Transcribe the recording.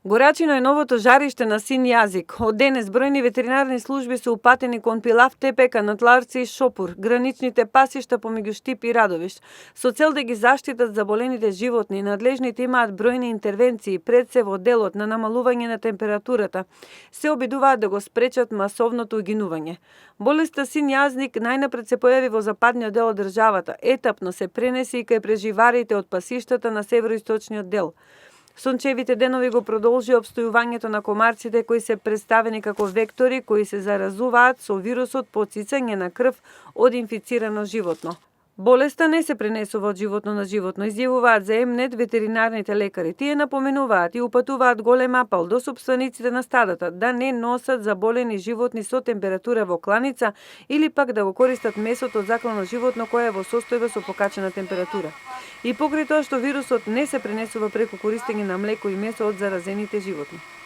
Горачино е новото жариште на син јазик. Од денес бројни ветеринарни служби се упатени кон Пилав-Тепека, Натларци и Шопур, граничните пасишта помеѓу Штип и Радовиш, со цел да ги заштитат заболените животни. Надлежните имаат бројни интервенции, пред се во делот на намалување на температурата. Се обидуваат да го спречат масовното угинување. Болеста син јазник најнапред се појави во западниот дел од државата, етапно се пренеси и кај преживарите од пасиштата на североисточниот дел. Сончевите денови го продолжи обстојувањето на комарците кои се представени како вектори кои се заразуваат со вирусот по цицање на крв од инфицирано животно. Болеста не се пренесува од животно на животно, изјавуваат за Емнет ветеринарните лекари. Тие напоменуваат и упатуваат голем апел до сопствениците на стадата да не носат заболени животни со температура во кланица или пак да го користат месото од заклано животно кое е во состојба со покачена температура. И покрај тоа што вирусот не се пренесува преку користење на млеко и месо од заразените животни.